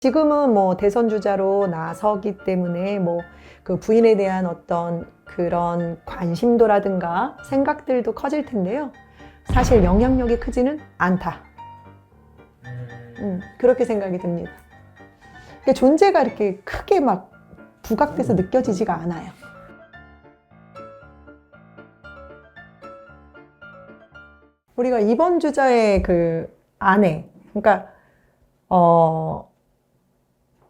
지금은 뭐 대선 주자로 나서기 때문에 뭐 그 부인에 대한 어떤 그런 관심도라든가 생각들도 커질 텐데요. 사실 영향력이 크지는 않다. 그렇게 생각이 듭니다. 그러니까 존재가 이렇게 크게 막 부각돼서 느껴지지가 않아요. 우리가 이번 주자의 그 아내, 그러니까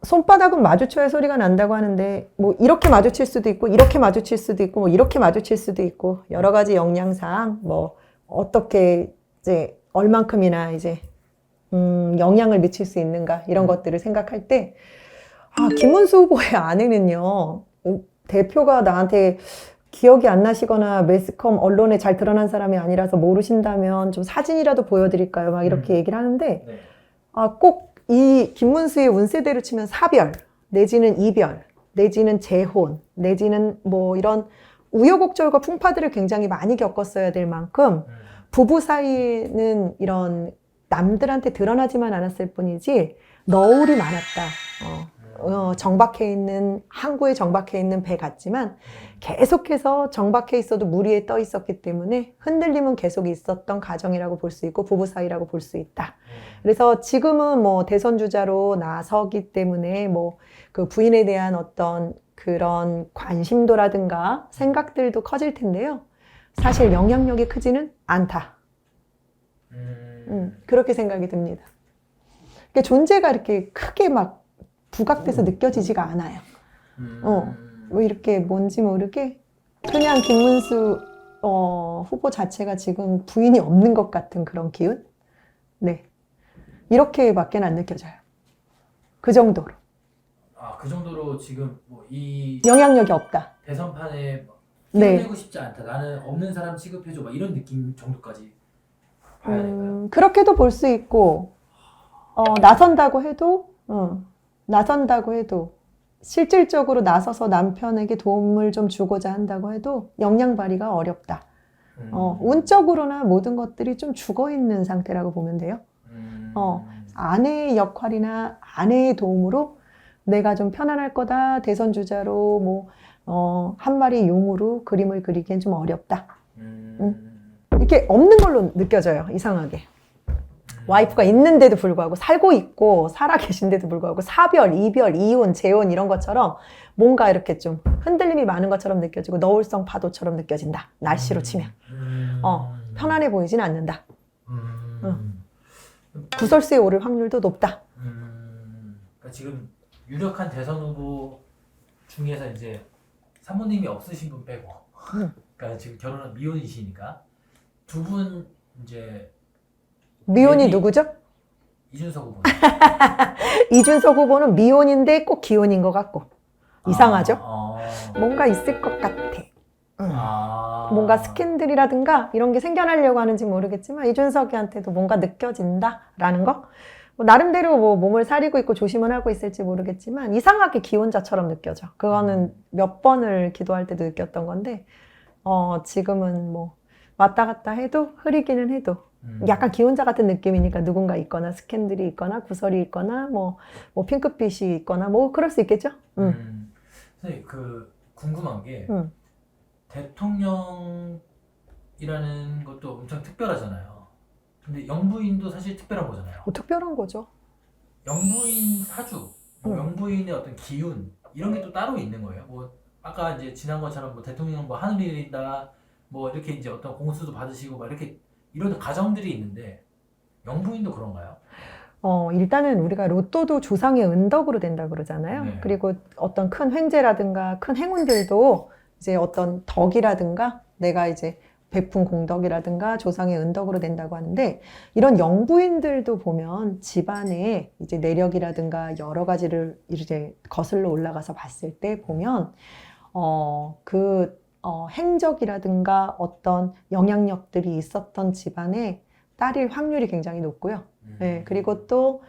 손바닥은 마주쳐야 소리가 난다고 하는데 뭐 이렇게 마주칠 수도 있고 이렇게 마주칠 수도 있고 뭐 이렇게 마주칠 수도 있고 여러 가지 영향상 뭐 어떻게 이제 얼만큼이나 이제 영향을 미칠 수 있는가 이런 것들을 생각할 때 김문수 후보의 아내는요, 대표가 나한테 기억이 안 나시거나 매스컴 언론에 잘 드러난 사람이 아니라서 모르신다면 좀 사진이라도 보여드릴까요? 막 이렇게 얘기를 하는데 네. 꼭 이 김문수의 운세대로 치면 사별 내지는 이별 내지는 재혼 내지는 뭐 이런 우여곡절과 풍파들을 굉장히 많이 겪었어야 될 만큼 부부 사이에는 이런 남들한테 드러나지만 않았을 뿐이지 너울이 많았다. 정박해 있는 항구에 정박해 있는 배 같지만 계속해서 정박해 있어도 물 위에 떠 있었기 때문에 흔들림은 계속 있었던 가정이라고 볼 수 있고 부부 사이라고 볼 수 있다. 그래서 지금은 뭐 대선 주자로 나서기 때문에 뭐 그 부인에 대한 어떤 그런 관심도라든가 생각들도 커질 텐데요. 사실 영향력이 크지는 않다. 그렇게 생각이 듭니다. 그러니까 존재가 이렇게 크게 막 부각돼서 느껴지지가 않아요. 뭐 이렇게 뭔지 모르게 그냥 김문수 후보 자체가 지금 부인이 없는 것 같은 그런 기운? 네. 이렇게밖에 안 느껴져요. 그 정도로. 그 정도로 지금 뭐 이 영향력이 없다. 대선판에 네. 끼어들고 싶지 않다. 나는 없는 사람 취급해줘. 막 이런 느낌 정도까지 봐야 될까요? 그렇게도 볼 수 있고, 나선다고 해도, 실질적으로 나서서 남편에게 도움을 좀 주고자 한다고 해도 영향 발휘가 어렵다. 운적으로나 모든 것들이 좀 죽어 있는 상태라고 보면 돼요. 아내의 역할이나 아내의 도움으로 내가 좀 편안할 거다. 대선 주자로 한 마리 용으로 그림을 그리기엔 좀 어렵다. 이렇게 없는 걸로 느껴져요. 이상하게. 와이프가 있는데도 불구하고 살고 있고 살아 계신데도 불구하고 사별, 이별, 이혼, 재혼 이런 것처럼 뭔가 이렇게 좀 흔들림이 많은 것처럼 느껴지고 너울성 파도처럼 느껴진다. 날씨로 치면. 편안해 보이진 않는다. 구설수에 오를 확률도 높다. 그러니까 지금 유력한 대선 후보 중에서 이제 사모님이 없으신 분 빼고, 그러니까 지금 결혼은 미혼이시니까 두 분 이제 미혼이 누구죠? 이준석 후보. 이준석 후보는 미혼인데 꼭 기혼인 것 같고 이상하죠? 뭔가 있을 것 같아. 뭔가 스캔들이라든가 이런 게 생겨나려고 하는지 모르겠지만 이준석이한테도 뭔가 느껴진다라는 거? 나름대로 뭐 몸을 사리고 있고 조심은 하고 있을지 모르겠지만 이상하게 기혼자처럼 느껴져. 그거는 몇 번을 기도할 때도 느꼈던 건데 지금은 뭐 왔다 갔다 해도 흐리기는 해도 약간 기혼자 같은 느낌이니까 누군가 있거나 스캔들이 있거나 구설이 있거나 뭐 핑크빛이 있거나 뭐 그럴 수 있겠죠? 선생님 궁금한 게 대통령이라는 것도 엄청 특별하잖아요. 근데 영부인도 사실 특별한 거잖아요. 특별한 거죠. 영부인 사주, 영부인의 어떤 기운 이런 게 또 따로 있는 거예요. 뭐 아까 이제 지난 것처럼 뭐 대통령 뭐 하늘이다 뭐 이렇게 이제 어떤 공수도 받으시고 막 이렇게 이런 가정들이 있는데 영부인도 그런가요? 일단은 우리가 로또도 조상의 은덕으로 된다 그러잖아요. 네. 그리고 어떤 큰 횡재라든가 큰 행운들도 이제 어떤 덕이라든가 내가 이제 베푼 공덕이라든가 조상의 은덕으로 된다고 하는데 이런 영부인들도 보면 집안에 이제 내력이라든가 여러 가지를 이제 거슬러 올라가서 봤을 때 보면 행적이라든가 어떤 영향력들이 있었던 집안에 딸일 확률이 굉장히 높고요. 네, 그리고 또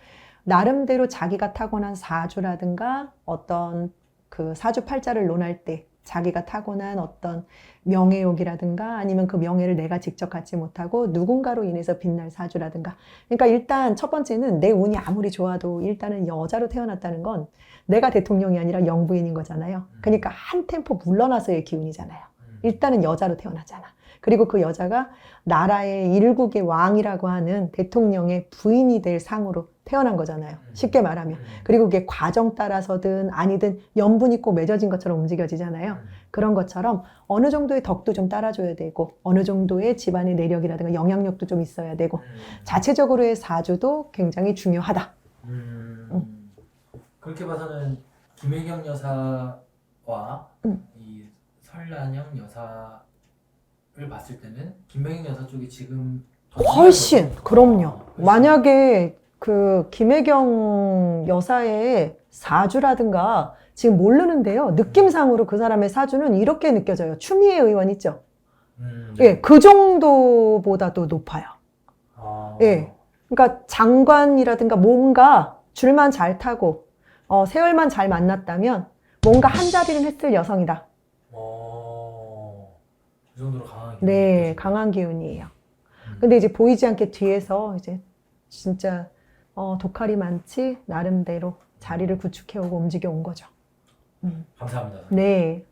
나름대로 자기가 타고난 사주라든가 어떤 그 사주팔자를 논할 때 자기가 타고난 어떤 명예욕이라든가 아니면 그 명예를 내가 직접 갖지 못하고 누군가로 인해서 빛날 사주라든가. 그러니까 일단 첫 번째는 내 운이 아무리 좋아도 일단은 여자로 태어났다는 건 내가 대통령이 아니라 영부인인 거잖아요. 그러니까 한 템포 물러나서의 기운이잖아요. 일단은 여자로 태어나잖아. 그리고 그 여자가 나라의 일국의 왕이라고 하는 대통령의 부인이 될 상으로 태어난 거잖아요. 쉽게 말하면. 그리고 그게 과정 따라서든 아니든 연분이 꼭 맺어진 것처럼 움직여지잖아요. 그런 것처럼 어느 정도의 덕도 좀 따라줘야 되고 어느 정도의 집안의 내력이라든가 영향력도 좀 있어야 되고 자체적으로의 사주도 굉장히 중요하다. 그렇게 봐서는 김혜경 여사와 이 설란영 여사를 봤을 때는 김혜경 여사 쪽이 지금 더 훨씬, 훨씬. 그럼요. 만약에 그 김혜경 여사의 사주라든가 지금 모르는데요. 느낌상으로 그 사람의 사주는 이렇게 느껴져요. 추미애 의원 있죠? 예, 그 정도보다도 높아요. 예. 그러니까 장관이라든가 뭔가 줄만 잘 타고 세월만 잘 만났다면 뭔가 한 자리는 했을 여성이다. 그 정도로 강한 기운이 네, 느껴지네요. 강한 기운이에요. 근데 이제 보이지 않게 뒤에서 이제 진짜 독할이 많지 나름대로 자리를 구축해오고 움직여 온 거죠. 감사합니다. 네.